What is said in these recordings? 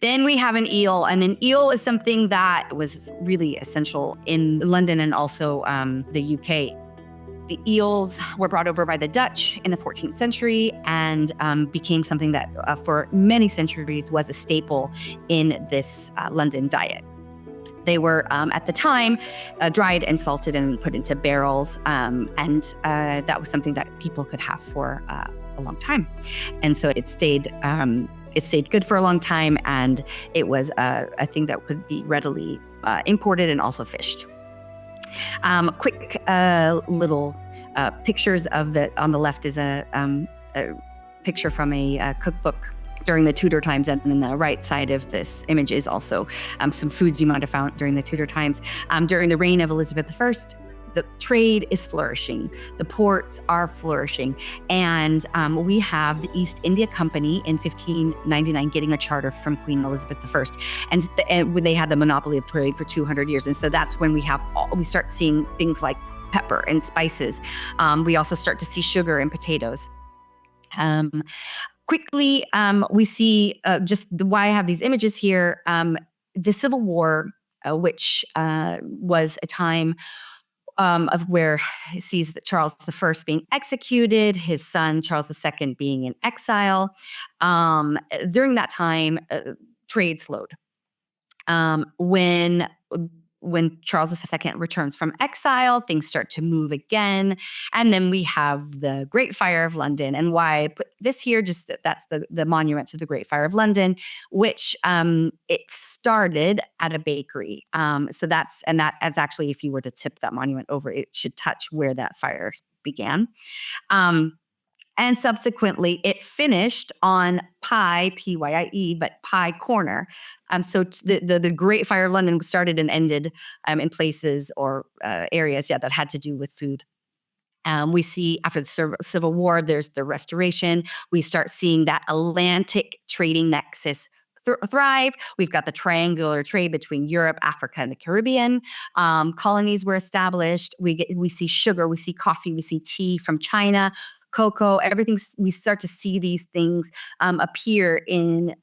Then we have an eel, and an eel is something that was really essential in London and also the UK. The eels were brought over by the Dutch in the 14th century and became something that for many centuries was a staple in this London diet. They were, at the time, dried and salted and put into barrels, and that was something that people could have for a long time. And so it stayed good for a long time, and it was a thing that could be readily imported and also fished. Quick little pictures of on the left is a picture from a cookbook during the Tudor times, and then the right side of this image is also some foods you might have found during the Tudor times. During the reign of Elizabeth I, the trade is flourishing, the ports are flourishing, and we have the East India Company in 1599 getting a charter from Queen Elizabeth I, and when they had the monopoly of trade for 200 years, and so that's when we start seeing things like pepper and spices. We also start to see sugar and potatoes. Quickly, we see just why I have these images here. The Civil War, which was a time of where it sees that Charles I being executed, his son Charles II being in exile. During that time, trade slowed. When Charles II returns from exile, things start to move again. And then we have the Great Fire of London. And why I put this here, just that's the monument to the Great Fire of London, which it started at a bakery. So that's actually, if you were to tip that monument over, it should touch where that fire began. And subsequently, it finished on Pye, P-Y-I-E, but Pye Corner. So the Great Fire of London started and ended in places or areas, that had to do with food. We see after the Civil War, there's the Restoration. We start seeing that Atlantic trading nexus thrive. We've got the triangular trade between Europe, Africa, and the Caribbean. Colonies were established. We see sugar, we see coffee, we see tea from China. Cocoa, everything. We start to see these things appear in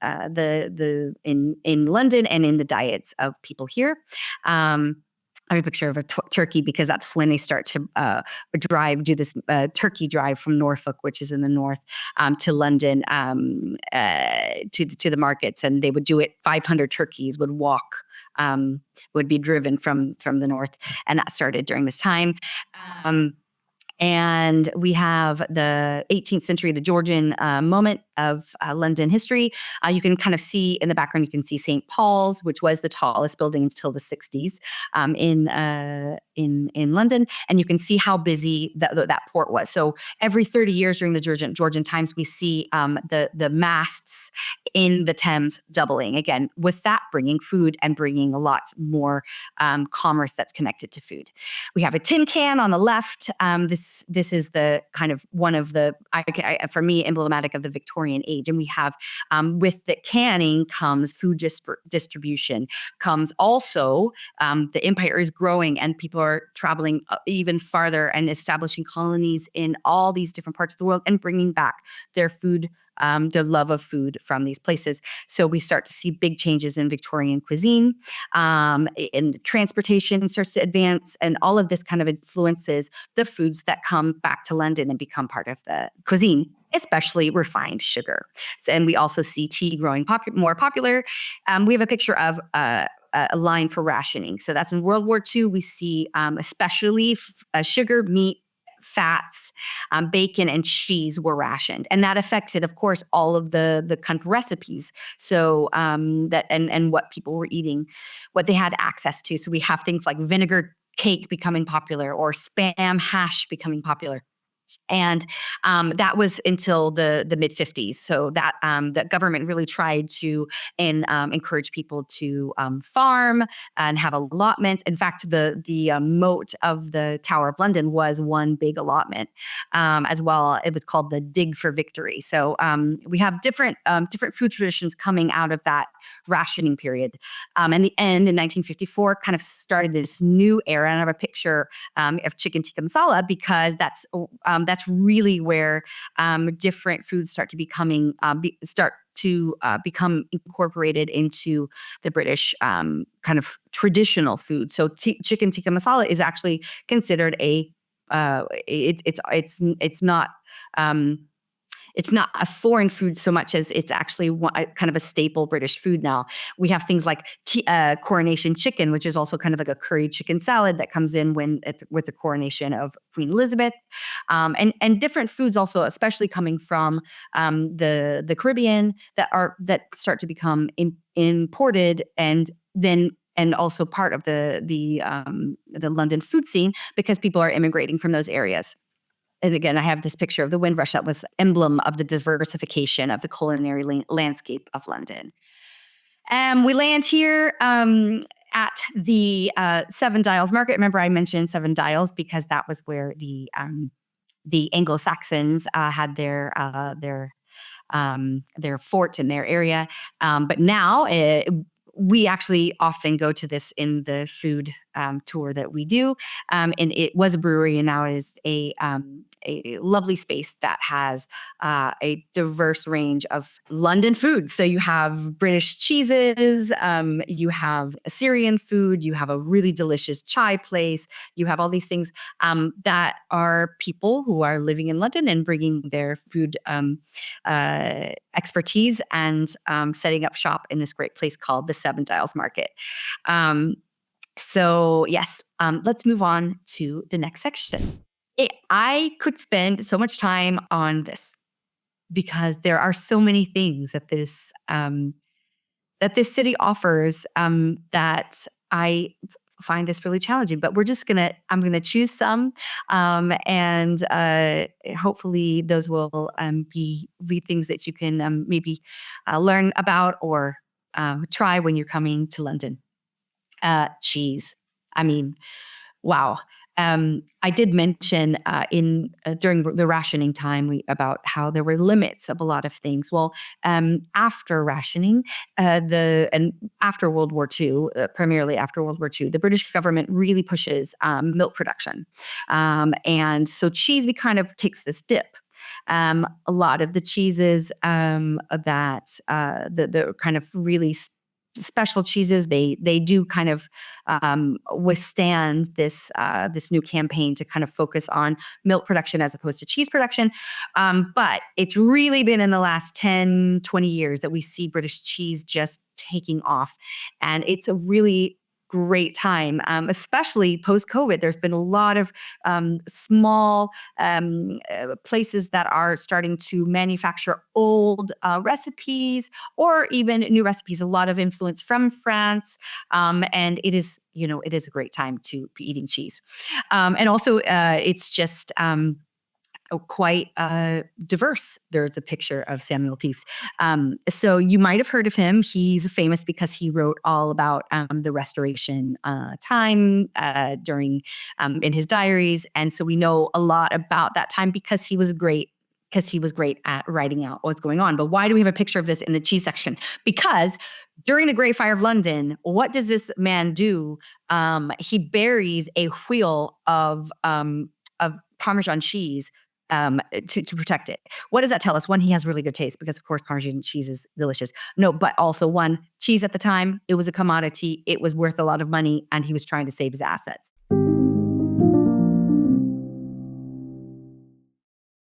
in London and in the diets of people here. I have a picture of a turkey because that's when they start to do this turkey drive from Norfolk, which is in the north, to London, to the markets, and they would do it. 500 turkeys would walk. Would be driven from the north, and that started during this time. And we have the 18th century, the Georgian moment of London history. You can kind of see in the background, you can see St. Paul's, which was the tallest building until the 60s in London. And you can see how busy that port was. So every 30 years during the Georgian times, we see the masts in the Thames doubling. Again, with that bringing food and bringing a lot more commerce that's connected to food. We have a tin can on the left. This is the kind of one of the, for me, emblematic of the Victorian age. And we have, with the canning comes food distribution, comes also, the empire is growing and people are traveling even farther and establishing colonies in all these different parts of the world and bringing back their food, their love of food from these places. So we start to see big changes in Victorian cuisine, and transportation starts to advance, and all of this kind of influences the foods that come back to London and become part of the cuisine, especially refined sugar. And we also see tea growing more popular. We have a picture of a line for rationing. So that's in World War II. We see especially sugar, meat, fats, bacon, and cheese were rationed, and that affected, of course, all of the kind of recipes. So that and what people were eating, what they had access to. So we have things like vinegar cake becoming popular, or Spam hash becoming popular. And that was until the mid 50s. So that the government really tried to encourage people to farm and have allotments. In fact, the moat of the Tower of London was one big allotment as well. It was called the Dig for Victory. So we have different food traditions coming out of that rationing period. And the end in 1954 kind of started this new era. And I have a picture of chicken tikka masala because that's really where different foods start to to become incorporated into the British kind of traditional food. So chicken tikka masala is actually considered um, it's not a foreign food so much as it's actually kind of a staple British food now. We have things like coronation chicken, which is also kind of like a curry chicken salad that comes in with the coronation of Queen Elizabeth, and different foods also, especially coming from the Caribbean that start to become imported and also part of the London food scene because people are immigrating from those areas. And again, I have this picture of the Windrush that was emblem of the diversification of the culinary landscape of London. We land here at the Seven Dials Market. Remember, I mentioned Seven Dials because that was where the Anglo-Saxons had their fort in their area. But now we actually often go to this in the food tour that we do. And it was a brewery, and now it is a lovely space that has a diverse range of London foods. So you have British cheeses, you have Assyrian food, you have a really delicious chai place, you have all these things that are people who are living in London and bringing their food expertise and setting up shop in this great place called the Seven Dials Market. So yes, let's move on to the next section. I could spend so much time on this because there are so many things that this city offers that I find this really challenging. But I'm gonna choose some, and hopefully those will be things that you can maybe learn about or try when you're coming to London. Cheese. I mean, wow. I did mention during the rationing time about how there were limits of a lot of things. Well, after rationing, and after World War II, primarily after World War II, the British government really pushes milk production, and so cheese kind of takes this dip. A lot of the cheeses that the kind of really special cheeses, they do kind of withstand this new campaign to kind of focus on milk production as opposed to cheese production. But it's really been in the last 10, 20 years that we see British cheese just taking off. And it's a really great time, especially post-COVID. There's been a lot of small places that are starting to manufacture old recipes or even new recipes. A lot of influence from France, and it is a great time to be eating cheese. And also, it's just quite diverse. There's a picture of Samuel Pepys. So you might have heard of him. He's famous because he wrote all about the Restoration time during in his diaries, and so we know a lot about that time because he was great at writing out what's going on. But why do we have a picture of this in the cheese section? Because during the Great Fire of London, what does this man do? He buries a wheel of Parmesan cheese to protect it. What does that tell us? One, he has really good taste because, of course, Parmesan cheese is delicious. No, but also one, cheese at the time, it was a commodity. It was worth a lot of money, and he was trying to save his assets.